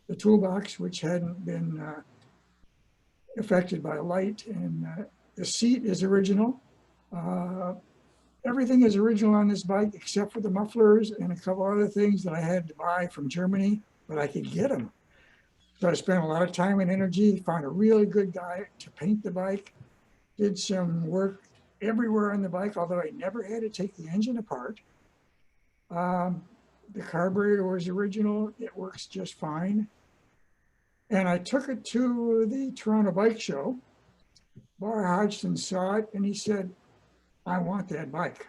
the toolbox, which hadn't been affected by light. And the seat is original. Everything is original on this bike except for the mufflers and a couple other things that I had to buy from Germany, but I could get them. So I spent a lot of time and energy, found a really good guy to paint the bike, did some work everywhere on the bike, although I never had to take the engine apart. The carburetor was original. It works just fine. And I took it to the Toronto Bike Show. Bar Hodgson saw it and he said, I want that bike.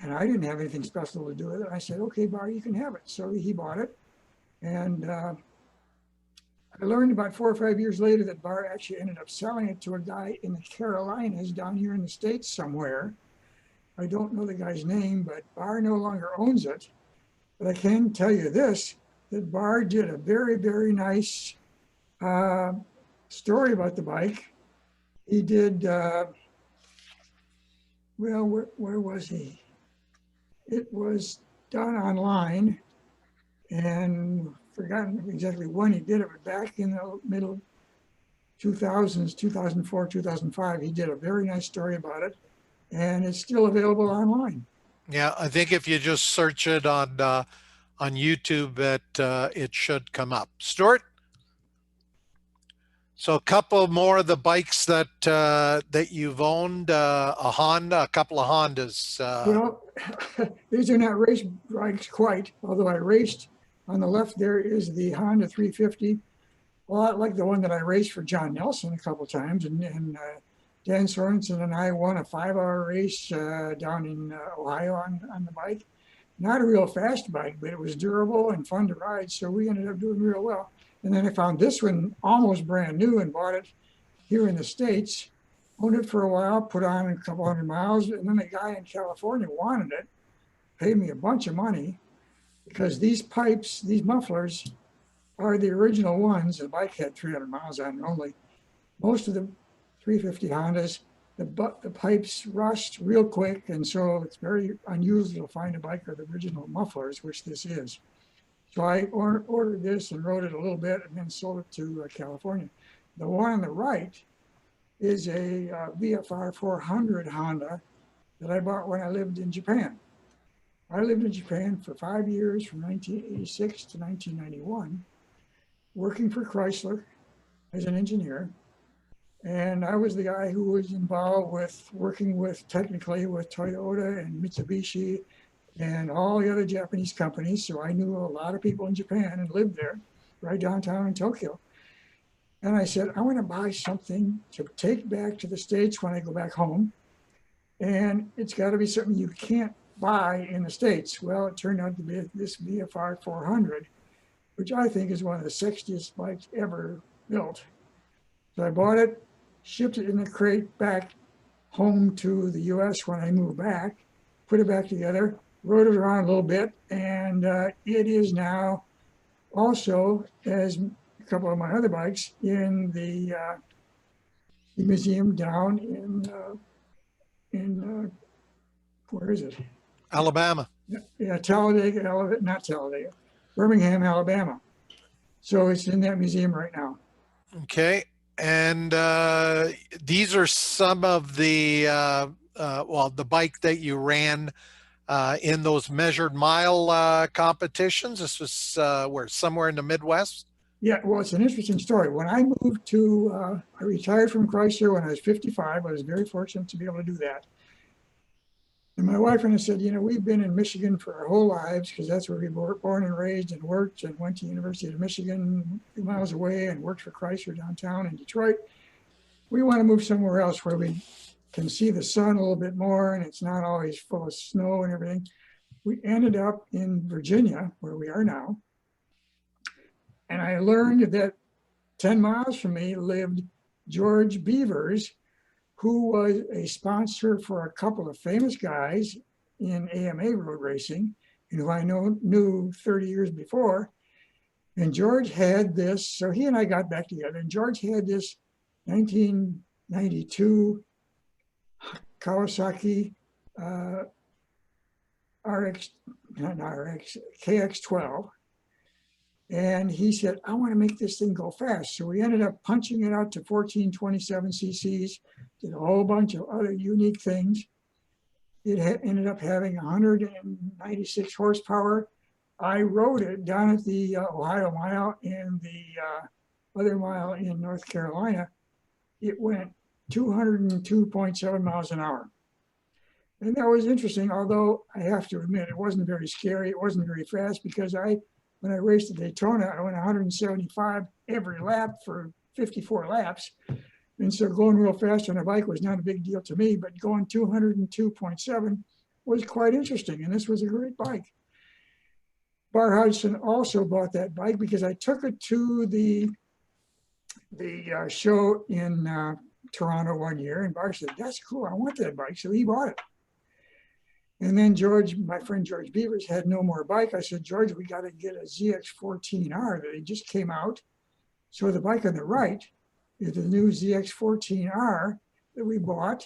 And I didn't have anything special to do with it. I said, okay, Bar, you can have it. So he bought it. And I learned about 4 or 5 years later that Bar actually ended up selling it to a guy in the Carolinas down here in the States somewhere. I don't know the guy's name, but Bar no longer owns it. But I can tell you this, that Bar did a very, very nice story about the bike. He did, well, where was he? It was done online and forgotten exactly when he did it, but back in the middle 2000s, 2004, 2005, he did a very nice story about it, and it's still available online. Yeah, I think if you just search it on YouTube, it should come up. Stuart? So a couple more of the bikes that that you've owned, a Honda, a couple of Hondas. Well, these are not race bikes quite, although I raced. On the left there is the Honda 350, a lot like the one that I raced for John Nelson a couple times. And Dan Sorensen and I won a 5-hour race down in Ohio on the bike. Not a real fast bike, but it was durable and fun to ride, so we ended up doing real well. And then I found this one almost brand new and bought it here in the States. Owned it for a while, put on a couple hundred miles, and then a guy in California wanted it, paid me a bunch of money, because these pipes, these mufflers, are the original ones. The bike had 300 miles on it only. Most of the 350 Hondas, the pipes rust real quick, and so it's very unusual to find a bike with original mufflers, which this is. So I ordered this and rode it a little bit and then sold it to California. The one on the right is a VFR 400 Honda that I bought when I lived in Japan. I lived in Japan for 5 years, from 1986 to 1991, working for Chrysler as an engineer. And I was the guy who was involved with working with, technically, with Toyota and Mitsubishi and all the other Japanese companies. So I knew a lot of people in Japan and lived there, right downtown in Tokyo. And I said, I want to buy something to take back to the States when I go back home. And it's got to be something you can't buy in the States. Well, it turned out to be this VFR 400, which I think is one of the sexiest bikes ever built. So I bought it, shipped it in a crate back home to the US when I moved back, put it back together, rode it around a little bit, and it is now also, as a couple of my other bikes, in the museum down in where is it? Alabama. Yeah, Talladega, not Talladega, Birmingham, Alabama. So it's in that museum right now. Okay. And these are some of the, well, the bike that you ran in those measured mile competitions. This was where, somewhere in the Midwest? Yeah, well, it's an interesting story. When I moved to, I retired from Chrysler when I was 55. I was very fortunate to be able to do that. And my wife and I said, you know, we've been in Michigan for our whole lives because that's where we were born and raised and worked, and went to University of Michigan a few miles away and worked for Chrysler downtown in Detroit. We want to move somewhere else where we can see the sun a little bit more and it's not always full of snow and everything. We ended up in Virginia, where we are now. And I learned that 10 miles from me lived George Beavers, who was a sponsor for a couple of famous guys in AMA road racing, and who I knew 30 years before. And George had this, so he and I got back together, and George had this 1992 Kawasaki KX12. And he said, I want to make this thing go fast. So we ended up punching it out to 1427 cc's, did a whole bunch of other unique things. It ended up having 196 horsepower. I rode it down at the Ohio Mile and the other mile in North Carolina. It went 202.7 miles an hour. And that was interesting, although I have to admit, it wasn't very scary. It wasn't very fast because when I raced at Daytona, I went 175 every lap for 54 laps. And so going real fast on a bike was not a big deal to me, but going 202.7 was quite interesting. And this was a great bike. Bar Hudson also bought that bike because I took it to the show in Toronto one year. And Bar said, that's cool, I want that bike. So he bought it. And then George, my friend George Beavers, had no more bike. I said, George, we got to get a ZX14R that just came out. So the bike on the right is the new ZX14R that we bought.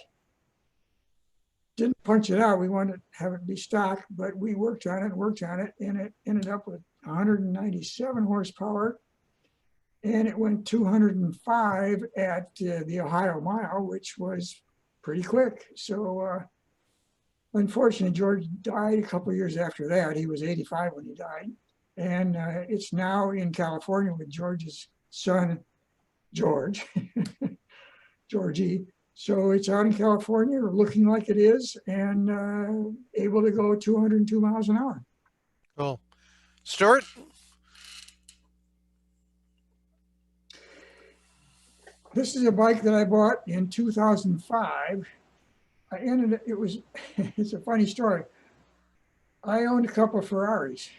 Didn't punch it out. We wanted to have it be stock, but we worked on it, and it ended up with 197 horsepower. And it went 205 at the Ohio Mile, which was pretty quick. So, unfortunately, George died a couple of years after that. He was 85 when he died. And it's now in California with George's son, George, Georgie. So it's out in California, looking like it is, and able to go 202 miles an hour. Cool. Stuart? This is a bike that I bought in 2005. It's a funny story. I owned a couple of Ferraris,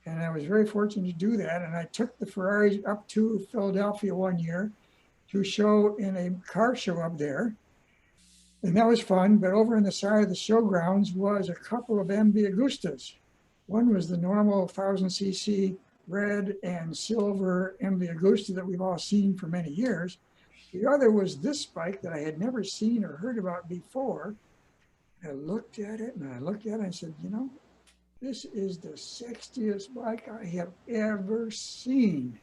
and I was very fortunate to do that. And I took the Ferraris up to Philadelphia one year to show in a car show up there. And that was fun, but over on the side of the showgrounds was a couple of MV Agustas. One was the normal 1000 cc red and silver MV Agusta that we've all seen for many years. The other was this bike that I had never seen or heard about before. I looked at it and I said, you know, this is the sexiest bike I have ever seen.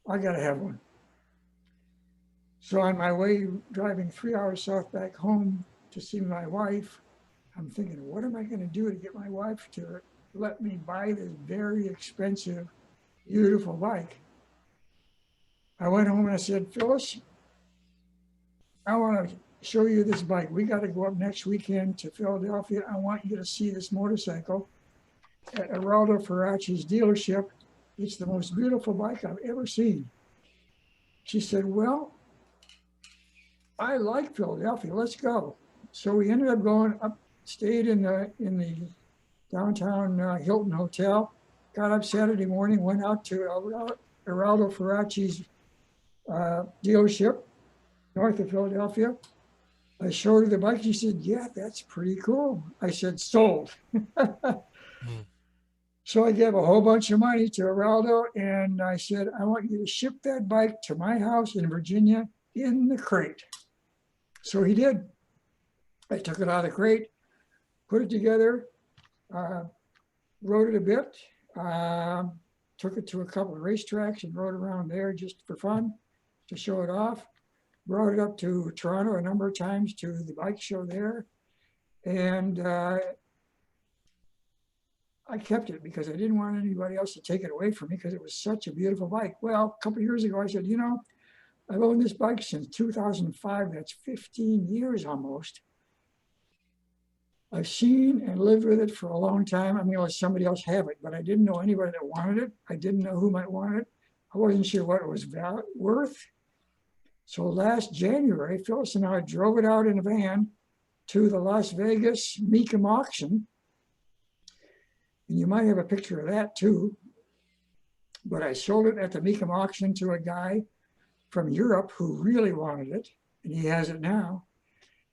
I gotta have one. So on my way driving 3 hours south back home to see my wife, I'm thinking, what am I gonna do to get my wife to let me buy this very expensive, beautiful bike? I went home and I said, Phyllis, I wanna show you this bike. We got to go up next weekend to Philadelphia. I want you to see this motorcycle at Araldo Ferracci's dealership. It's the most beautiful bike I've ever seen. She said, well, I like Philadelphia. Let's go. So we ended up going up, stayed in the downtown Hilton Hotel, got up Saturday morning, went out to Araldo Ferracci's dealership north of Philadelphia. I showed her the bike. She said, yeah, that's pretty cool. I said, sold. So I gave a whole bunch of money to Araldo, and I said, I want you to ship that bike to my house in Virginia in the crate. So he did. I took it out of the crate, put it together, rode it a bit, took it to a couple of racetracks and rode around there just for fun to show it off. Brought it up to Toronto a number of times to the bike show there. And I kept it because I didn't want anybody else to take it away from me because it was such a beautiful bike. Well, a couple of years ago, I said, you know, I've owned this bike since 2005. That's 15 years almost. I've seen and lived with it for a long time. I'm going to let somebody else have it, but I didn't know anybody that wanted it. I didn't know who might want it. I wasn't sure what it was worth. So last January, Phyllis and I drove it out in a van to the Las Vegas Mecum auction. And you might have a picture of that too. But I sold it at the Mecum auction to a guy from Europe who really wanted it, and he has it now.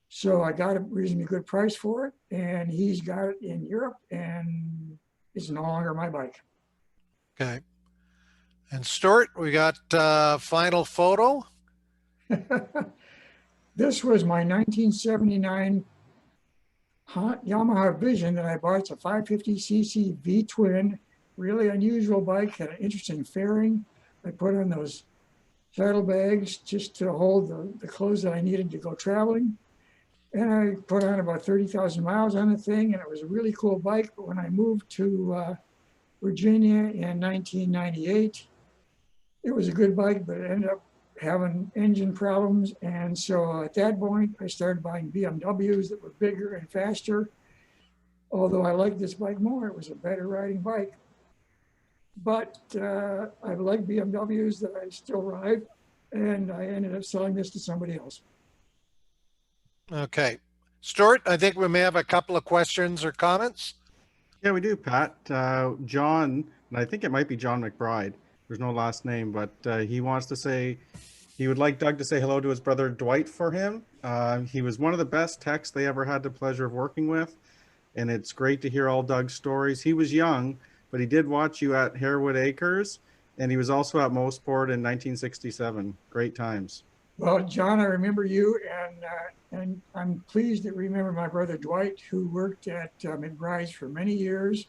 So I got a reasonably good price for it, and he's got it in Europe, and it's no longer my bike. Okay. And Stuart, we got final photo. This was my 1979 Yamaha Vision that I bought. It's a 550cc V-twin, really unusual bike, had an interesting fairing. I put on those saddlebags just to hold the clothes that I needed to go traveling. And I put on about 30,000 miles on the thing, and it was a really cool bike. But when I moved to Virginia in 1998, it was a good bike, but it ended up having engine problems. And so at that point, I started buying BMWs that were bigger and faster. Although I liked this bike more, it was a better riding bike. But I like BMWs that I still ride, and I ended up selling this to somebody else. Okay. Stuart, I think we may have a couple of questions or comments. Yeah, we do, Pat. John, and I think it might be John McBride. There's no last name, but he wants to say he would like Doug to say hello to his brother Dwight for him. He was one of the best techs they ever had the pleasure of working with, and it's great to hear all Doug's stories. He was young, but he did watch you at Harewood Acres, and he was also at Mosport in 1967. Great times. Well, John, I remember you, and I'm pleased to remember my brother Dwight, who worked at McBride's for many years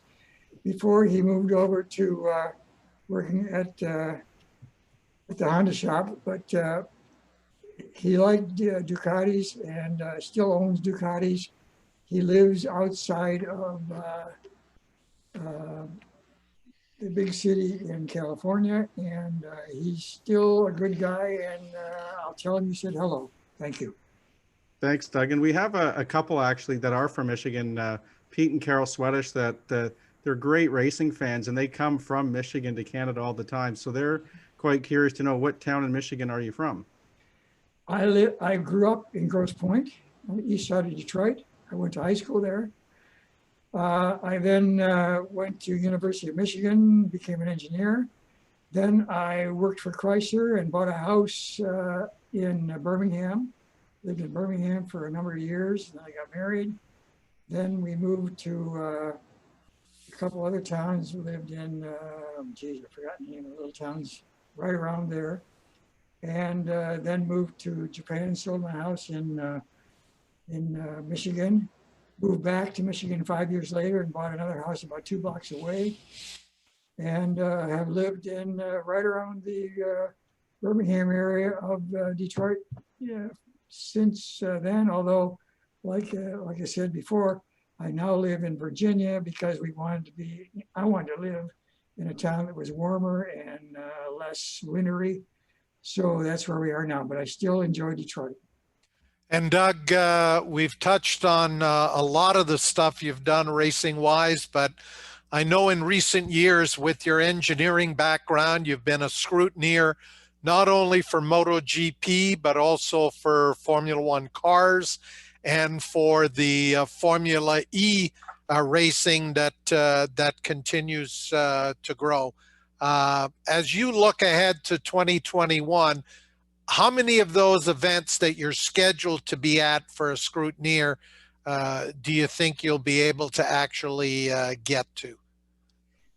before he moved over to working at the Honda shop. But he liked Ducatis and still owns Ducatis. He lives outside of the big city in California, and he's still a good guy, and I'll tell him you said hello. Thank you. Thanks, Doug. And we have a couple actually that are from Michigan, Pete and Carol Swedish, that they're great racing fans, and they come from Michigan to Canada all the time. So they're quite curious to know, what town in Michigan are you from? I grew up in Grosse Pointe on the east side of Detroit. I went to high school there. I then went to University of Michigan, became an engineer. Then I worked for Chrysler and bought a house in Birmingham. Lived in Birmingham for a number of years. Then I got married. Then we moved to a couple other towns. We lived in, geez, I forgot the name of the little towns right around there. And then moved to Japan, sold my house in Michigan. Moved back to Michigan 5 years later and bought another house about 2 blocks away, and have lived in right around the Birmingham area of Detroit since then. Although, like I said before, I now live in Virginia because I wanted to live in a town that was warmer and less wintry. So that's where we are now, but I still enjoy Detroit. And Doug, we've touched on a lot of the stuff you've done racing-wise, but I know in recent years with your engineering background, you've been a scrutineer not only for MotoGP, but also for Formula One cars and for the Formula E racing that continues to grow. As you look ahead to 2021, how many of those events that you're scheduled to be at for a scrutineer do you think you'll be able to actually get to?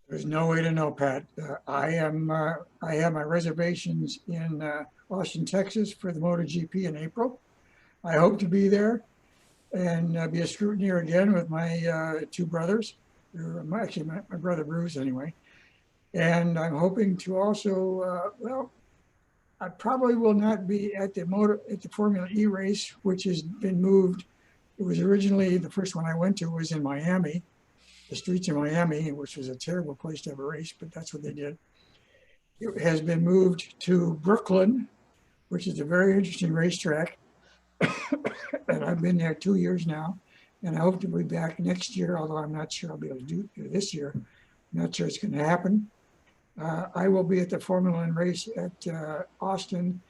There's no way to know, Pat. I have my reservations in Austin, Texas for the MotoGP in April. I hope to be there. and be a scrutineer again with my two brothers, actually my brother Bruce anyway. And I'm hoping to also, well, I probably will not be at the Formula E race, which has been moved. It was originally, the first one I went to was in Miami, the streets of Miami, which was a terrible place to have a race, but that's what they did. It has been moved to Brooklyn, which is a very interesting racetrack. And I've been there 2 years now, and I hope to be back next year, although I'm not sure I'll be able to do it this year. I'm not sure it's going to happen. I will be at the Formula One race at Austin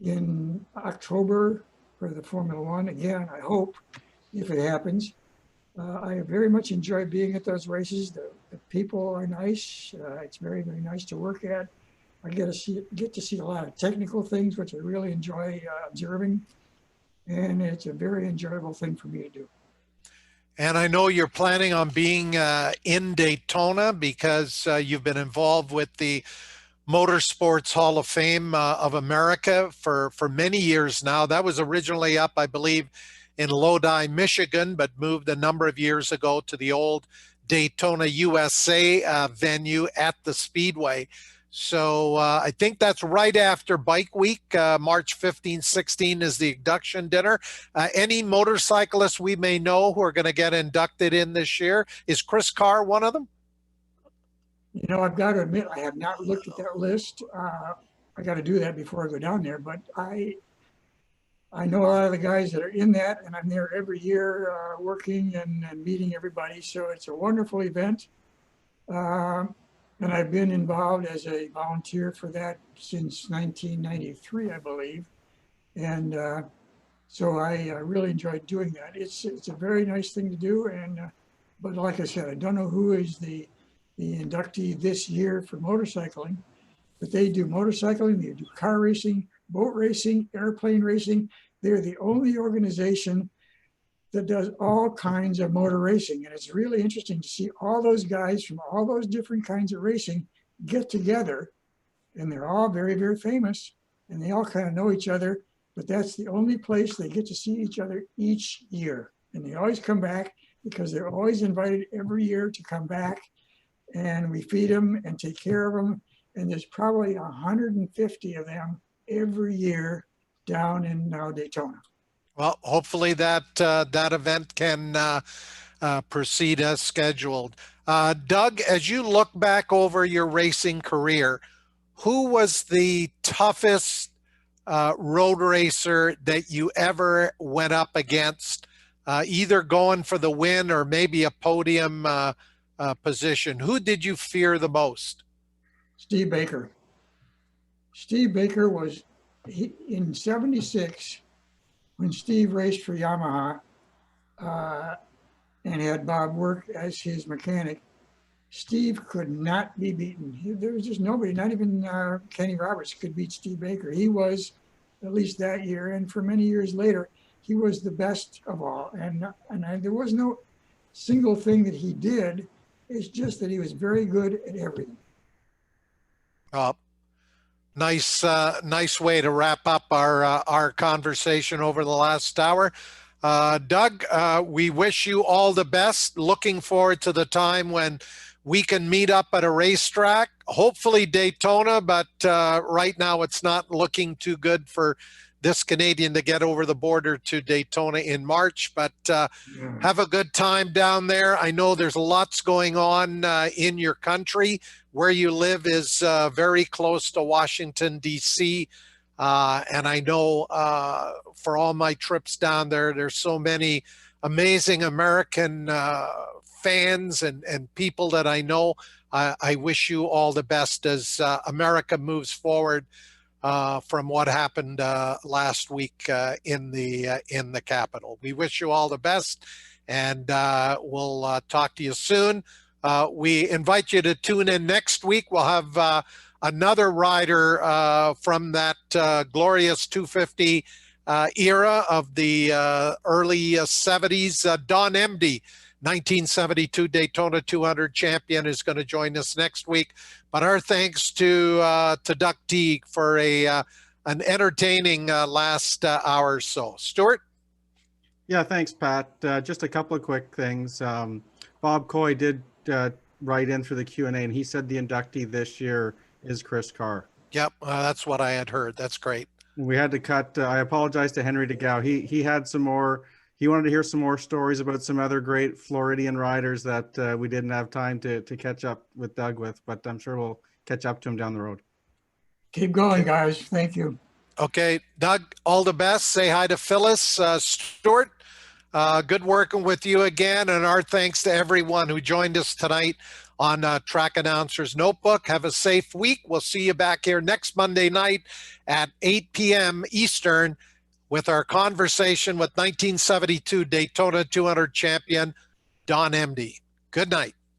in October for the Formula One. Again, I hope, if it happens. I very much enjoy being at those races. The people are nice. It's very, very nice to work at. I get to see a lot of technical things, which I really enjoy observing. And it's a very enjoyable thing for me to do. And I know you're planning on being in Daytona because you've been involved with the Motorsports Hall of Fame of America for many years now. That was originally up, I believe, in Lodi, Michigan, but moved a number of years ago to the old Daytona, USA venue at the Speedway. So I think that's right after Bike Week. March 15, 16 is the induction dinner. Any motorcyclists we may know who are going to get inducted in this year? Is Chris Carr one of them? You know, I've got to admit, I have not looked at that list. I got to do that before I go down there, but I know a lot of the guys that are in that, and I'm there every year working and meeting everybody. So it's a wonderful event. And I've been involved as a volunteer for that since 1993, I believe. And so I really enjoyed doing that. It's a very nice thing to do. And but like I said, I don't know who is the inductee this year for motorcycling, but they do motorcycling, they do car racing, boat racing, airplane racing. They're the only organization that does all kinds of motor racing. And it's really interesting to see all those guys from all those different kinds of racing get together. And they're all very, very famous, and they all kind of know each other, but that's the only place they get to see each other each year. And they always come back because they're always invited every year to come back, and we feed them and take care of them. And there's probably 150 of them every year down in now Daytona. Well, hopefully that event can proceed as scheduled. Doug, as you look back over your racing career, who was the toughest road racer that you ever went up against, either going for the win or maybe a podium position? Who did you fear the most? Steve Baker. Steve Baker was in '76. When Steve raced for Yamaha and had Bob work as his mechanic, Steve could not be beaten. There was just nobody, not even Kenny Roberts, could beat Steve Baker. He was, at least that year, and for many years later, he was the best of all. And there was no single thing that he did. It's just that he was very good at everything. Nice way to wrap up our conversation over the last hour. Doug, we wish you all the best. Looking forward to the time when we can meet up at a racetrack, hopefully Daytona, but right now it's not looking too good for this Canadian to get over the border to Daytona in March, but have a good time down there. I know there's lots going on in your country. Where you live is very close to Washington, D.C., and I know for all my trips down there, there's so many amazing American fans and people that I know. I wish you all the best as America moves forward from what happened last week in the Capitol. We wish you all the best, and we'll talk to you soon. We invite you to tune in next week. We'll have another rider from that glorious 250 era of the early 70s. Don Emdy, 1972 Daytona 200 champion, is going to join us next week. But our thanks to Doug Teague for an entertaining last hour or so. Stuart? Yeah, thanks, Pat. Just a couple of quick things. Bob Coy did write in through the Q&A, and he said the inductee this year is Chris Carr. Yep, that's what I had heard. That's great. We had to cut. I apologize to Henry DeGow. He had some more. He wanted to hear some more stories about some other great Floridian riders that we didn't have time to catch up with Doug with, but I'm sure we'll catch up to him down the road. Keep going, guys. Thank you. Okay, Doug, all the best. Say hi to Phyllis. Stuart, good working with you again. And our thanks to everyone who joined us tonight on Track Announcer's Notebook. Have a safe week. We'll see you back here next Monday night at 8 p.m. Eastern with our conversation with 1972 Daytona 200 champion, Don Emdy. Good night.